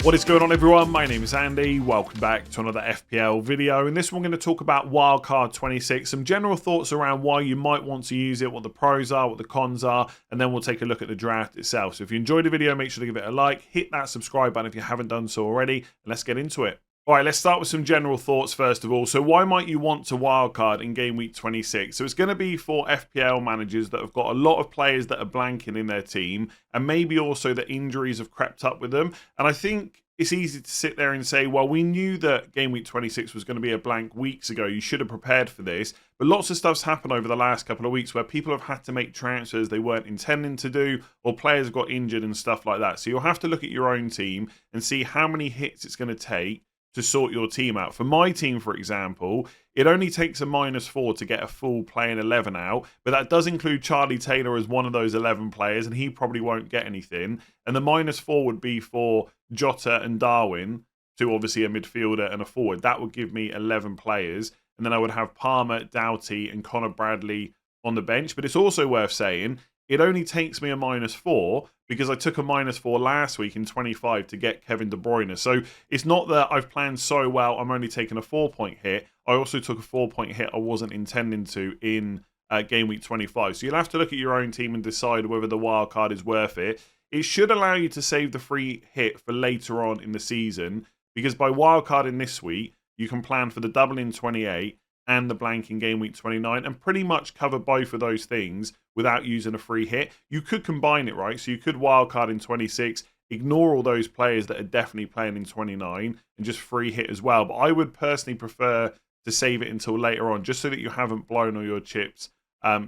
What is going on, everyone? My name is Andy. Welcome back to another FPL video. In this one, we're going to talk about Wildcard 26, some general thoughts around why you might want to use it, what the pros are, what the cons are, and then we'll take a look at the draft itself. So if you enjoyed the video, make sure to give it a like, hit that subscribe button if you haven't done so already, and let's get into it. All right, let's start with some general thoughts first of all. So why might you want to wildcard in game week 26? So it's going to be for FPL managers that have got a lot of players that are blanking in their team, and maybe also that injuries have crept up with them. And I think it's easy to sit there and say, well, we knew that game week 26 was going to be a blank weeks ago. You should have prepared for this. But lots of stuff's happened over the last couple of weeks where people have had to make transfers they weren't intending to do, or players have got injured and stuff like that. So you'll have to look at your own team and see how many hits it's going to take to sort your team out. For my team, for example, it only takes a -4 to get a full playing 11 out, but that does include Charlie Taylor as one of those 11 players, and he probably won't get anything. And the -4 would be for Jota and Darwin, to obviously a midfielder and a forward. That would give me 11 players, and then I would have Palmer, Doughty, and Connor Bradley on the bench. But it's also worth saying, it only takes me a -4 because I took a -4 last week in 25 to get Kevin De Bruyne. So it's not that I've planned so well, I'm only taking a 4-point hit. I also took a 4-point hit I wasn't intending to in game week 25. So you'll have to look at your own team and decide whether the wild card is worth it. It should allow you to save the free hit for later on in the season, because by wildcarding this week, you can plan for the double in 28 and the blank in game week 29 and pretty much cover both of those things without using a free hit. You could combine it, right? So you could wildcard in 26, ignore all those players that are definitely playing in 29 and just free hit as well. But I would personally prefer to save it until later on, just so that you haven't blown all your chips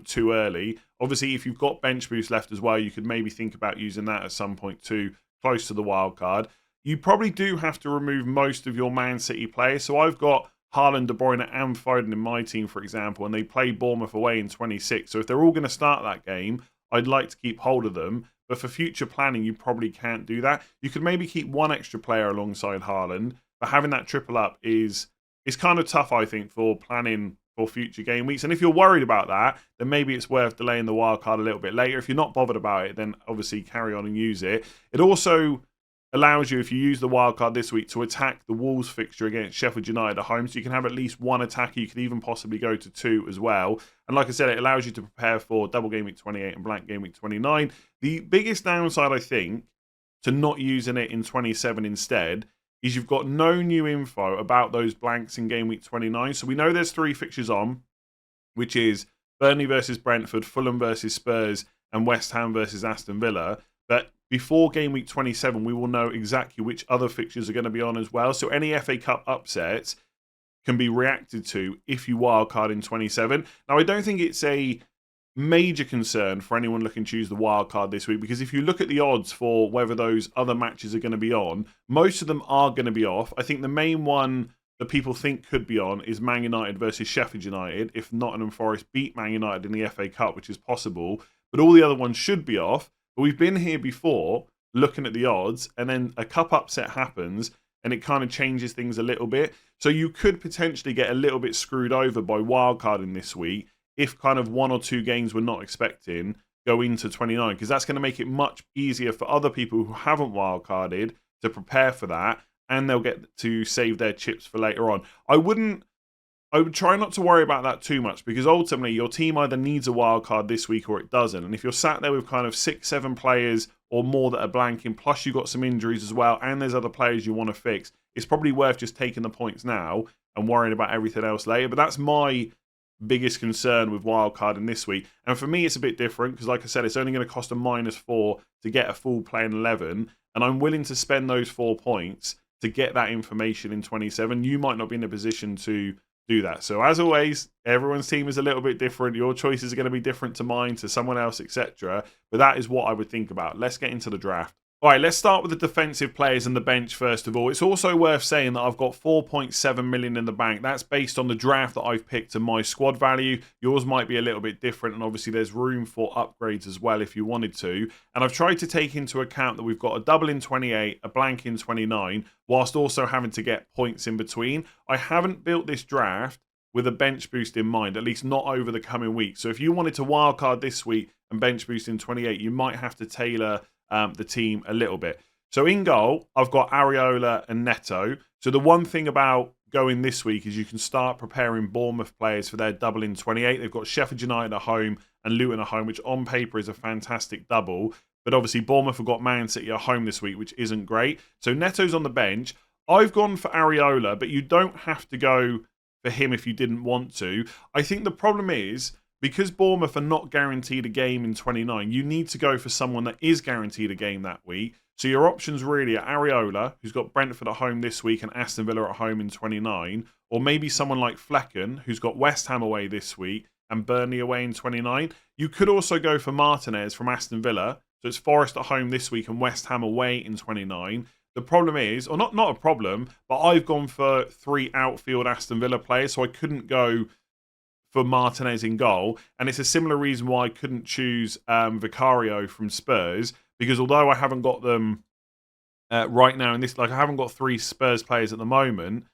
too early. Obviously, if you've got bench boost left as well, you could maybe think about using that at some point too, close to the wild card. You probably do have to remove most of your Man City players. So I've got Haaland, De Bruyne and Foden in my team, for example, and they play Bournemouth away in 26. So if they're all going to start that game, I'd like to keep hold of them. But for future planning, you probably can't do that. You could maybe keep one extra player alongside Haaland, but having that triple up is kind of tough, I think, for planning for future game weeks. And if you're worried about that, then maybe it's worth delaying the wild card a little bit later. If you're not bothered about it, then obviously carry on and use it. It also allows you, if you use the wildcard this week, to attack the Wolves fixture against Sheffield United at home. So you can have at least one attacker. You could even possibly go to 2 as well. And like I said, it allows you to prepare for double game week 28 and blank game week 29. The biggest downside, I think, to not using it in 27 instead is you've got no new info about those blanks in game week 29. So we know there's 3 fixtures on, which is Burnley versus Brentford, Fulham versus Spurs, and West Ham versus Aston Villa. But before game week 27, we will know exactly which other fixtures are going to be on as well. So any FA Cup upsets can be reacted to if you wildcard in 27. Now, I don't think it's a major concern for anyone looking to use the wildcard this week, because if you look at the odds for whether those other matches are going to be on, most of them are going to be off. I think the main one that people think could be on is Man United versus Sheffield United, if Nottingham Forest beat Man United in the FA Cup, which is possible. But all the other ones should be off. But we've been here before looking at the odds, and then a cup upset happens and it kind of changes things a little bit. So you could potentially get a little bit screwed over by wildcarding this week if kind of 1 or 2 games we're not expecting go into 29, because that's going to make it much easier for other people who haven't wildcarded to prepare for that, and they'll get to save their chips for later on. I would try not to worry about that too much, because ultimately your team either needs a wild card this week or it doesn't. And if you're sat there with kind of 6-7 players or more that are blanking, plus you've got some injuries as well, and there's other players you want to fix, it's probably worth just taking the points now and worrying about everything else later. But that's my biggest concern with wildcarding this week. And for me, it's a bit different because, like I said, it's only going to cost a -4 to get a full playing 11. And I'm willing to spend those 4 points to get that information in 27. You might not be in a position to do that. So as always, everyone's team is a little bit different. Your choices are going to be different to mine, to someone else, etc. But that is what I would think about. Let's get into the draft. All right, let's start with the defensive players and the bench first of all. It's also worth saying that I've got 4.7 million in the bank. That's based on the draft that I've picked and my squad value. Yours might be a little bit different, and obviously there's room for upgrades as well if you wanted to. And I've tried to take into account that we've got a double in 28, a blank in 29, whilst also having to get points in between. I haven't built this draft with a bench boost in mind, at least not over the coming weeks. So if you wanted to wildcard this week and bench boost in 28, you might have to tailor the team a little bit. So in goal, I've got Areola and Neto. So the one thing about going this week is you can start preparing Bournemouth players for their double in 28. They've got Sheffield United at home and Luton at home, which on paper is a fantastic double. But obviously Bournemouth have got Man City at home this week, which isn't great. So Neto's on the bench. I've gone for Areola, but you don't have to go for him if you didn't want to. I think the problem is, because Bournemouth are not guaranteed a game in 29, you need to go for someone that is guaranteed a game that week. So your options really are Areola, who's got Brentford at home this week and Aston Villa at home in 29, or maybe someone like Flecken, who's got West Ham away this week and Burnley away in 29. You could also go for Martinez from Aston Villa. So it's Forest at home this week and West Ham away in 29. The problem is, or not a problem, but I've gone for 3 outfield Aston Villa players, so I couldn't go for Martinez in goal. And it's a similar reason why I couldn't choose Vicario from Spurs, because although I haven't got them right now in this, like I haven't got 3 Spurs players at the moment,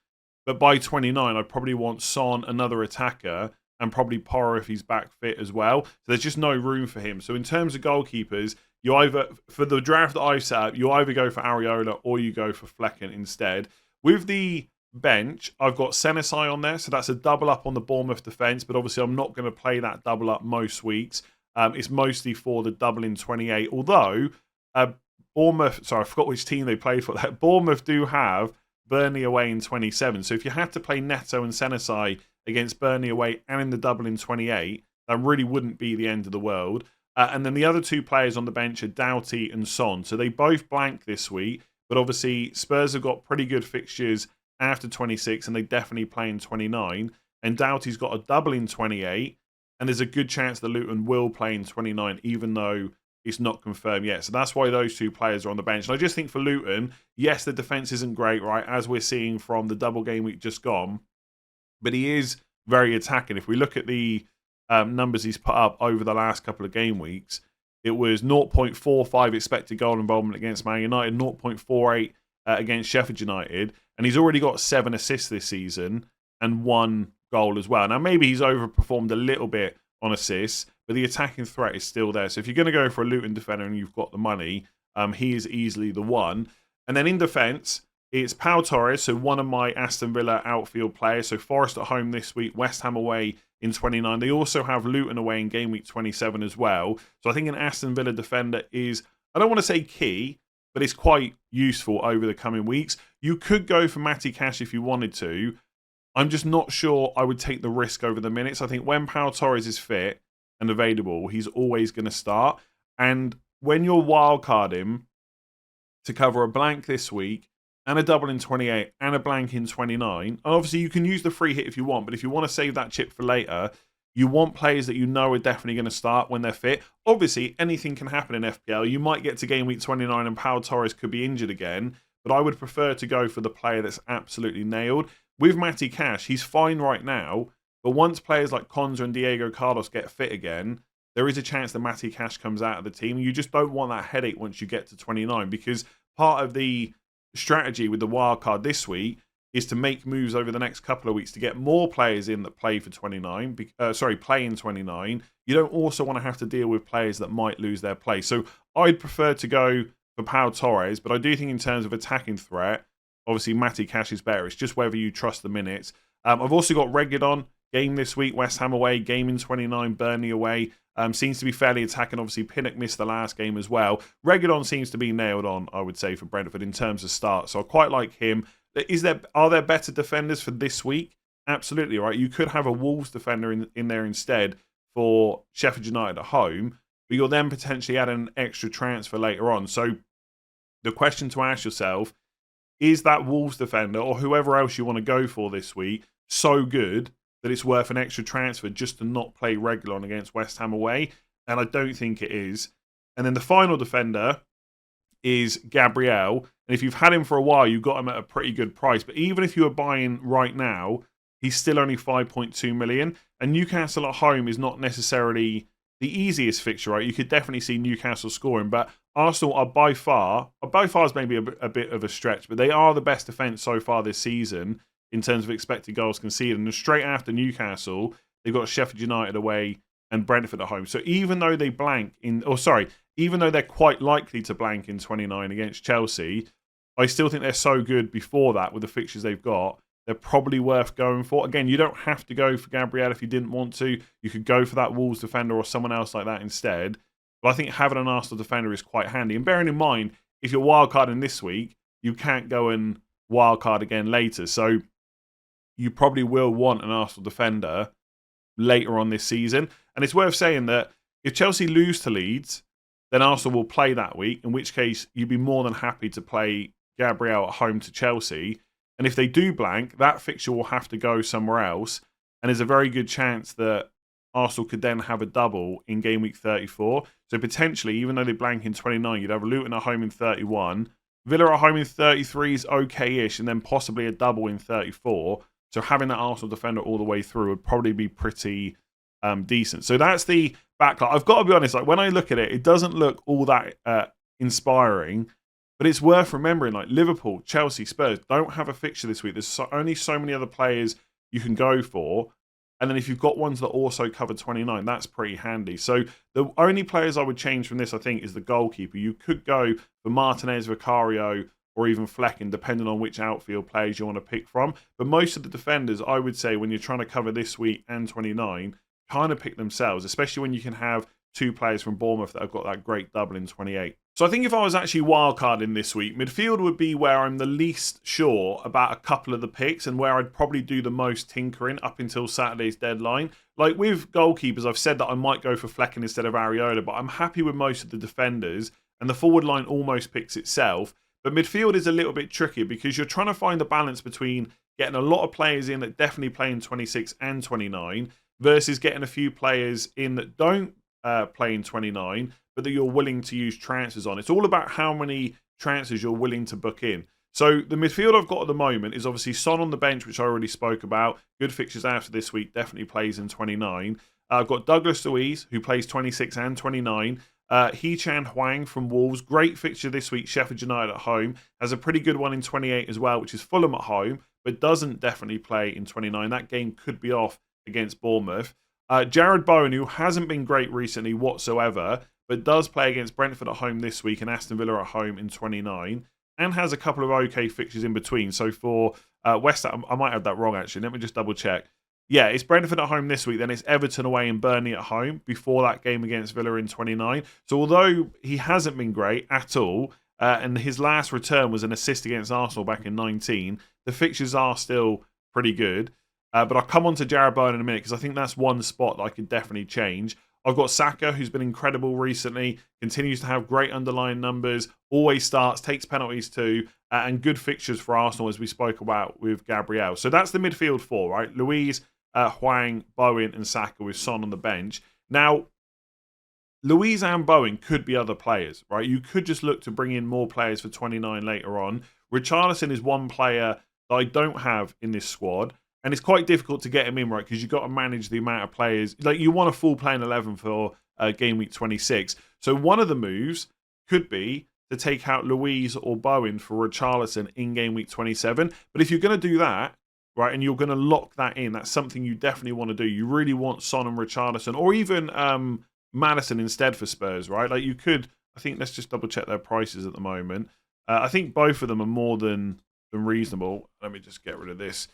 but by 29, I probably want Son, another attacker, and probably Porro if he's back fit as well. So there's just no room for him. So in terms of goalkeepers, you either, for the draft that I've set up, you either go for Areola or you go for Flecken instead. With the bench, I've got Senesi on there, so that's a double up on the Bournemouth defence, but obviously I'm not going to play that double up most weeks. It's mostly for the double in 28, although Bournemouth, sorry, I forgot which team they played for that. Bournemouth do have Burnley away in 27, so if you had to play Neto and Senesi against Burnley away and in the double in 28, that really wouldn't be the end of the world. And then the other 2 players on the bench are Doughty and Son. So they both blank this week, but obviously Spurs have got pretty good fixtures after 26, and they definitely play in 29. And Doughty's got a double in 28, and there's a good chance that Luton will play in 29, even though it's not confirmed yet. So that's why those 2 players are on the bench. And I just think for Luton, yes, the defence isn't great, right, as we're seeing from the double game week just gone, but he is very attacking. If we look at the numbers he's put up over the last couple of game weeks, it was 0.45 expected goal involvement against Man United, 0.48 against Sheffield United, and he's already got 7 assists this season and 1 goal as well. Now, maybe he's overperformed a little bit on assists, but the attacking threat is still there. So if you're going to go for a Luton defender and you've got the money, he is easily the one. And then in defence, it's Pau Torres, so one of my Aston Villa outfield players. So Forest at home this week, West Ham away in 29. They also have Luton away in game week 27 as well. So I think an Aston Villa defender is, I don't want to say key, but it's quite useful over the coming weeks. You could go for Matty Cash if you wanted to. I'm just not sure I would take the risk over the minutes. I think when Pau Torres is fit and available, he's always going to start. And when you're wildcard him to cover a blank this week, and a double in 28, and a blank in 29. And obviously, you can use the free hit if you want, but if you want to save that chip for later, you want players that you know are definitely going to start when they're fit. Obviously, anything can happen in FPL. You might get to game week 29 and Pau Torres could be injured again, but I would prefer to go for the player that's absolutely nailed. With Matty Cash, he's fine right now, but once players like Konza and Diego Carlos get fit again, there is a chance that Matty Cash comes out of the team. You just don't want that headache once you get to 29, because part of the strategy with the wildcard this week is to make moves over the next couple of weeks to get more players in that play for 29. Play in 29. You don't also want to have to deal with players that might lose their place. So I'd prefer to go for Pau Torres, but I do think in terms of attacking threat, obviously Matty Cash is better. It's just whether you trust the minutes. I've also got Reguilon, game this week, West Ham away, game in 29, Burnley away. Seems to be fairly attacking. Obviously, Pinnock missed the last game as well. Reguilon seems to be nailed on, I would say, for Brentford in terms of start. So I quite like him. Are there better defenders for this week? Absolutely, right? You could have a Wolves defender in there instead for Sheffield United at home, but you'll then potentially add an extra transfer later on. So the question to ask yourself, is that Wolves defender or whoever else you want to go for this week so good that it's worth an extra transfer just to not play Reguilon against West Ham away? And I don't think it is. And then the final defender is Gabriel. And if you've had him for a while, you got him at a pretty good price. But even if you are buying right now, he's still only 5.2 million. And Newcastle at home is not necessarily the easiest fixture, right? You could definitely see Newcastle scoring. But Arsenal are by far is maybe a bit of a stretch, but they are the best defence so far this season in terms of expected goals conceded. And straight after Newcastle, they've got Sheffield United away and Brentford at home. So even though they blank even though they're quite likely to blank in 29 against Chelsea, I still think they're so good before that with the fixtures they've got. They're probably worth going for. Again, you don't have to go for Gabriel if you didn't want to. You could go for that Wolves defender or someone else like that instead. But I think having an Arsenal defender is quite handy. And bearing in mind, if you're wildcarding this week, you can't go and wildcard again later. So you probably will want an Arsenal defender later on this season. And it's worth saying that if Chelsea lose to Leeds, then Arsenal will play that week, in which case you'd be more than happy to play Gabriel at home to Chelsea. And if they do blank, that fixture will have to go somewhere else. And there's a very good chance that Arsenal could then have a double in game week 34. So potentially, even though they blank in 29, you'd have Luton at home in 31. Villa at home in 33 is okay-ish, and then possibly a double in 34. So having that Arsenal defender all the way through would probably be pretty decent. So that's the backline. I've got to be honest, like when I look at it, it doesn't look all that inspiring. But it's worth remembering, like Liverpool, Chelsea, Spurs don't have a fixture this week. There's only so many other players you can go for. And then if you've got ones that also cover 29, that's pretty handy. So the only players I would change from this, I think, is the goalkeeper. You could go for Martinez, Vicario, or even Flecken, depending on which outfield players you want to pick from. But most of the defenders, I would say, when you're trying to cover this week and 29, kind of pick themselves, especially when you can have two players from Bournemouth that have got that great double in 28. So I think if I was actually wildcarding this week, midfield would be where I'm the least sure about a couple of the picks and where I'd probably do the most tinkering up until Saturday's deadline. Like with goalkeepers, I've said that I might go for Flecken instead of Areola, but I'm happy with most of the defenders and the forward line almost picks itself. But midfield is a little bit tricky because you're trying to find the balance between getting a lot of players in that definitely play in 26 and 29 versus getting a few players in that don't play in 29, but that you're willing to use transfers on. It's all about how many transfers you're willing to book in. So the midfield I've got at the moment is obviously Son on the bench, which I already spoke about. Good fixtures after this week, definitely plays in 29. I've got Douglas Luiz, who plays 26 and 29. Hee-Chan Hwang from Wolves, great fixture this week, Sheffield United at home. Has a pretty good one in 28 as well, which is Fulham at home, but doesn't definitely play in 29. That game could be off against Bournemouth. Jared Bowen, who hasn't been great recently whatsoever, but does play against Brentford at home this week and Aston Villa at home in 29, and has a couple of okay fixtures in between. So for West Ham, I might have that wrong actually. Let me just double check. Yeah, it's Brentford at home this week, then it's Everton away and Burnley at home before that game against Villa in 29. So although he hasn't been great at all, and his last return was an assist against Arsenal back in 19, the fixtures are still pretty good. But I'll come on to Jared Bowen in a minute because I think that's one spot that I could definitely change. I've got Saka, who's been incredible recently, continues to have great underlying numbers, always starts, takes penalties too, and good fixtures for Arsenal as we spoke about with Gabriel. So that's the midfield four, right? Luiz, Hwang, Bowen and Saka with Son on the bench. Now, Luiz and Bowen could be other players, right? You could just look to bring in more players for 29 later on. Richarlison is one player that I don't have in this squad. And it's quite difficult to get him in, right? Because you've got to manage the amount of players. Like, you want a full playing 11 for game week 26. So one of the moves could be to take out Luiz or Bowen for Richarlison in game week 27. But if you're going to do that, right, and you're going to lock that in, that's something you definitely want to do. You really want Son and Richarlison, or even Maddison instead for Spurs, right? Like you could, I think, let's just double check their prices at the moment. I think both of them are more than reasonable. Let me just get rid of this.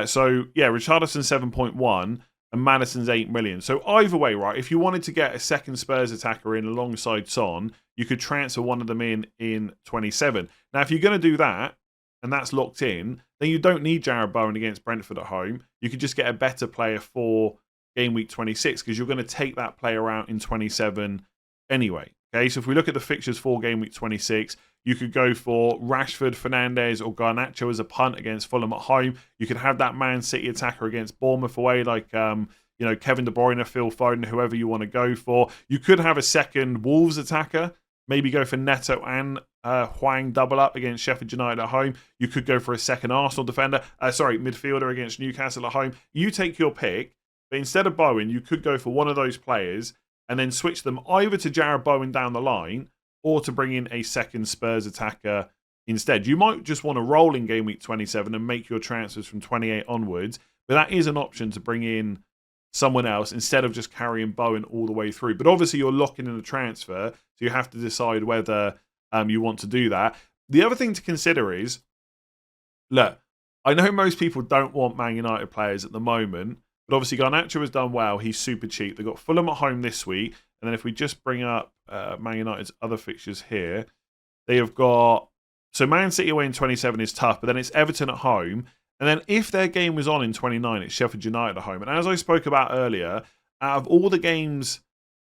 So, yeah, Richarlison 7.1 and Maddison's 8 million. So either way, right, if you wanted to get a second Spurs attacker in alongside Son, you could transfer one of them in 27. Now, if you're going to do that, and that's locked in, then you don't need Jared Bowen against Brentford at home. You could just get a better player for game week 26 because you're going to take that player out in 27 anyway. Okay, so if we look at the fixtures for game week 26, you could go for Rashford, Fernandes, or Garnacho as a punt against Fulham at home. You could have that Man City attacker against Bournemouth away, like Kevin De Bruyne, Phil Foden, whoever you want to go for. You could have a second Wolves attacker. Maybe go for Neto and Hwang double up against Sheffield United at home. You could go for a second Arsenal midfielder against Newcastle at home. You take your pick, but instead of Bowen, you could go for one of those players and then switch them either to Jared Bowen down the line or to bring in a second Spurs attacker instead. You might just want to roll in game week 27 and make your transfers from 28 onwards, but that is an option to bring in someone else instead of just carrying Bowen all the way through. But obviously you're locking in a transfer, so you have to decide whether you want to do that. The other thing to consider is, look, I know most people don't want Man United players at the moment, but obviously Garnacho has done well. He's super cheap. They've got Fulham at home this week, and then if we just bring up Man United's other fixtures here, they have got, so Man City away in 27 is tough, but then it's Everton at home. And then if their game was on in 29, it's Sheffield United at home. And as I spoke about earlier, out of all the games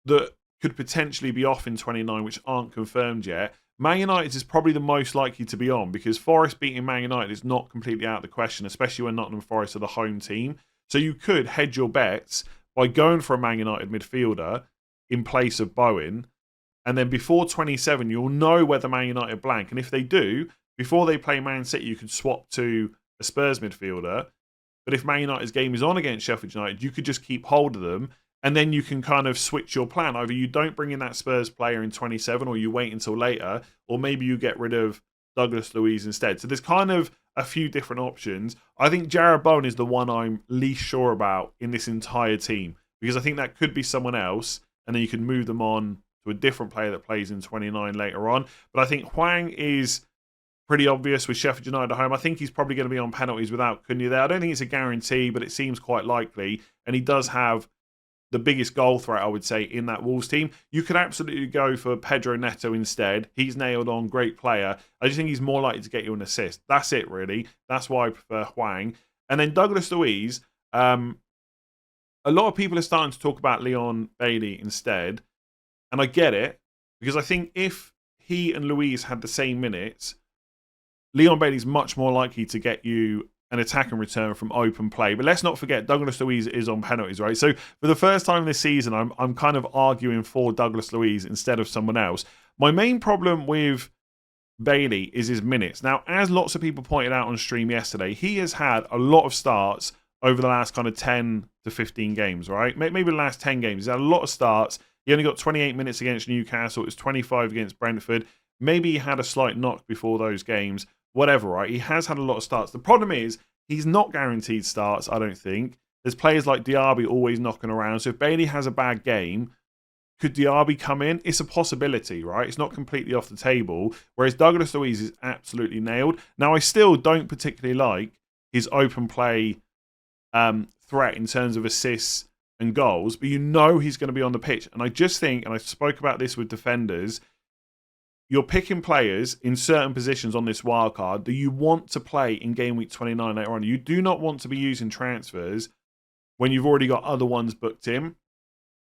that could potentially be off in 29, which aren't confirmed yet, Man United is probably the most likely to be on, because Forest beating Man United is not completely out of the question, especially when Nottingham Forest are the home team. So you could hedge your bets by going for a Man United midfielder in place of Bowen. And then before 27, you'll know whether Man United blank. And if they do, before they play Man City, you could swap to a Spurs midfielder. But if Man United's game is on against Sheffield United, you could just keep hold of them, and then you can kind of switch your plan. Either you don't bring in that Spurs player in 27, or you wait until later, or maybe you get rid of Douglas Luiz instead. So there's kind of a few different options. I think Jarrod Bowen is the one I'm least sure about in this entire team, because I think that could be someone else, and then you can move them on to a different player that plays in 29 later on. But I think Hwang is pretty obvious with Sheffield United at home. I think he's probably going to be on penalties without Cunha there. I don't think it's a guarantee, but it seems quite likely. And he does have the biggest goal threat, I would say, in that Wolves team. You could absolutely go for Pedro Neto instead. He's nailed on, great player. I just think he's more likely to get you an assist. That's it, really. That's why I prefer Hwang. And then Douglas Luiz. A lot of people are starting to talk about Leon Bailey instead. And I get it, because I think if he and Luiz had the same minutes, Leon Bailey's much more likely to get you an attack and return from open play. But let's not forget, Douglas Luiz is on penalties, right? So for the first time this season, I'm kind of arguing for Douglas Luiz instead of someone else. My main problem with Bailey is his minutes. Now, as lots of people pointed out on stream yesterday, he has had a lot of starts over the last kind of 10 to 15 games, right? Maybe the last 10 games. He's had a lot of starts. He only got 28 minutes against Newcastle. It was 25 against Brentford. Maybe he had a slight knock before those games. Whatever, right? He has had a lot of starts. The problem is, he's not guaranteed starts, I don't think. There's players like Diaby always knocking around. So if Bailey has a bad game, could Diaby come in? It's a possibility, right? It's not completely off the table. Whereas Douglas Luiz is absolutely nailed. Now, I still don't particularly like his open play threat in terms of assists and goals, but you know he's going to be on the pitch. And I just think, and I spoke about this with defenders, you're picking players in certain positions on this wildcard that you want to play in game week 29 later on. You do not want to be using transfers when you've already got other ones booked in.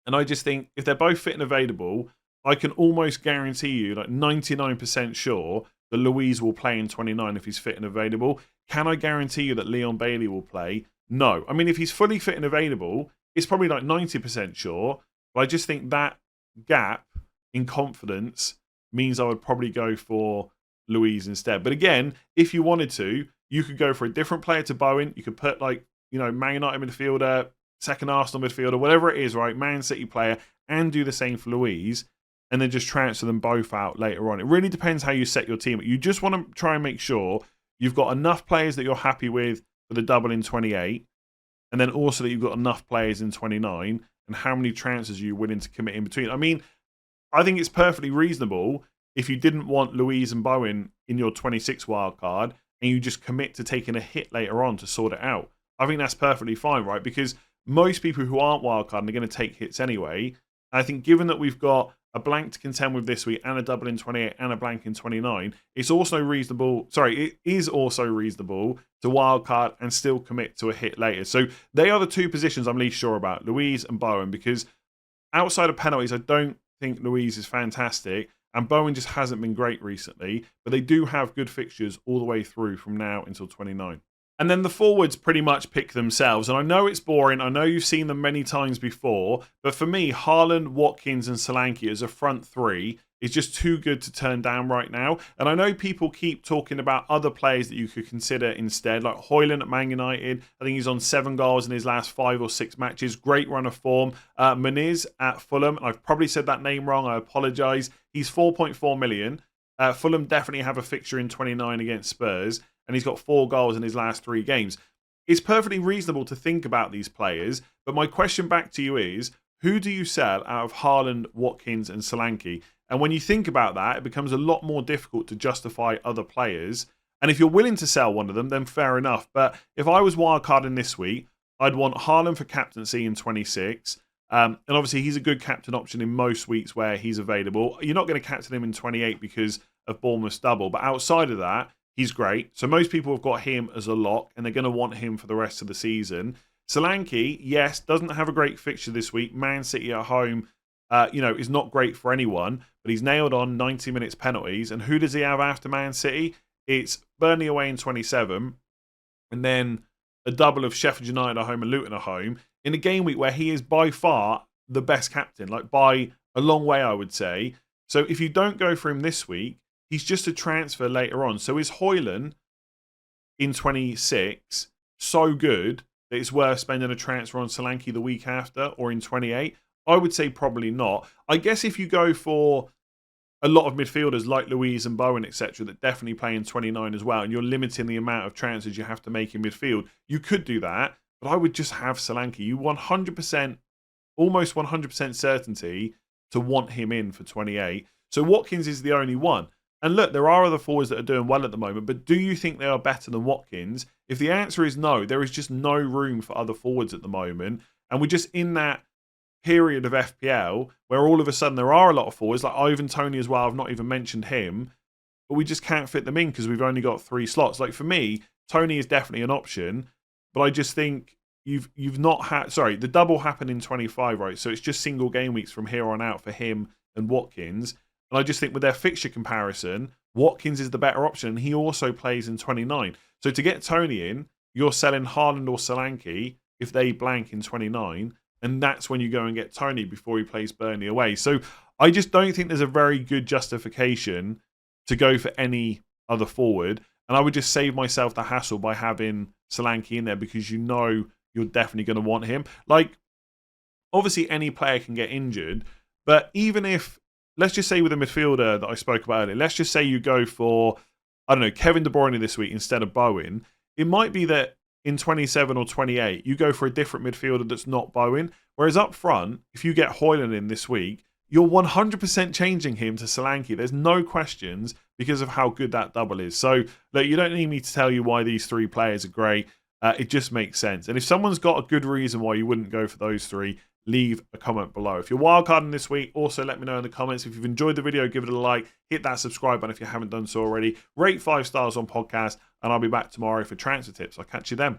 And I just think if they're both fit and available, I can almost guarantee you, like 99% sure, that Luiz will play in 29 if he's fit and available. Can I guarantee you that Leon Bailey will play? No. I mean, if he's fully fit and available, it's probably like 90% sure. But I just think that gap in confidence means I would probably go for Luiz instead. But again, if you wanted to, you could go for a different player to Bowen. You could put like, Man United midfielder, second Arsenal midfielder, whatever it is, right? Man City player, and do the same for Luiz, and then just transfer them both out later on. It really depends how you set your team. You just want to try and make sure you've got enough players that you're happy with for the double in 28, and then also that you've got enough players in 29, and how many transfers are you willing to commit in between. I mean, I think it's perfectly reasonable if you didn't want Luiz and Bowen in your 26 wildcard and you just commit to taking a hit later on to sort it out. I think that's perfectly fine, right? Because most people who aren't wildcarding are going to take hits anyway. And I think given that we've got a blank to contend with this week and a double in 28 and a blank in 29, it is also reasonable to wildcard and still commit to a hit later. So they are the two positions I'm least sure about, Luiz and Bowen, because outside of penalties, I don't think Luiz is fantastic, and Bowen just hasn't been great recently, but they do have good fixtures all the way through from now until 29. And then the forwards pretty much pick themselves, and I know it's boring, I know you've seen them many times before, but for me, Haaland, Watkins and Solanke as a front three is just too good to turn down right now. And I know people keep talking about other players that you could consider instead, like Højlund at Man United. I think he's on 7 goals in his last 5 or 6 matches. Great run of form. Muniz at Fulham. I've probably said that name wrong. I apologise. He's 4.4 million. Fulham definitely have a fixture in 29 against Spurs, and he's got 4 goals in his last 3 games. it's perfectly reasonable to think about these players. But my question back to you is, who do you sell out of Haaland, Watkins and Solanke? And when you think about that, it becomes a lot more difficult to justify other players. And if you're willing to sell one of them, then fair enough. But if I was wildcarding this week, I'd want Haaland for captaincy in 26. And obviously, he's a good captain option in most weeks where he's available. You're not going to captain him in 28 because of Bournemouth's double. But outside of that, he's great. So most people have got him as a lock, and they're going to want him for the rest of the season. Solanke, yes, doesn't have a great fixture this week. Man City at home, is not great for anyone. But he's nailed on 90 minutes penalties. And who does he have after Man City? It's Burnley away in 27. And then a double of Sheffield United at home and Luton at home in a game week where he is by far the best captain, like by a long way, I would say. So if you don't go for him this week, he's just a transfer later on. So is Højlund in 26 so good that it's worth spending a transfer on Solanke the week after or in 28? I would say probably not. I guess if you go for a lot of midfielders like Louise and Bowen, etc., that definitely play in 29 as well, and you're limiting the amount of transfers you have to make in midfield, you could do that. But I would just have Solanke. You 100%, almost 100% certainty to want him in for 28. So Watkins is the only one. And look, there are other forwards that are doing well at the moment, but do you think they are better than Watkins? If the answer is no, there is just no room for other forwards at the moment. And we're just in that period of FPL where all of a sudden there are a lot of forwards, like Ivan Toney as well. I've not even mentioned him, but we just can't fit them in because we've only got 3 slots. Like for me, Toney is definitely an option, but I just think you've not had, sorry, the double happened in 25, right? So it's just single game weeks from here on out for him and Watkins. And I just think with their fixture comparison, Watkins is the better option. And he also plays in 29. So to get Toney in, you're selling Haaland or Solanke if they blank in 29. And that's when you go and get Toney before he plays Burnley away. So I just don't think there's a very good justification to go for any other forward. And I would just save myself the hassle by having Solanke in there because you know you're definitely going to want him. Like, obviously any player can get injured. But even if, let's just say with a midfielder that I spoke about earlier, let's just say you go for, I don't know, Kevin De Bruyne this week instead of Bowen. It might be that in 27 or 28, you go for a different midfielder that's not Bowen. Whereas up front, if you get Højlund in this week, you're 100% changing him to Solanke. There's no questions because of how good that double is. So look, you don't need me to tell you why these 3 players are great. It just makes sense. And if someone's got a good reason why you wouldn't go for those 3, leave a comment below. If you're wildcarding this week, also let me know in the comments. If you've enjoyed the video, give it a like, hit that subscribe button if you haven't done so already. Rate 5 stars on podcast, and I'll be back tomorrow for transfer tips. I'll catch you then.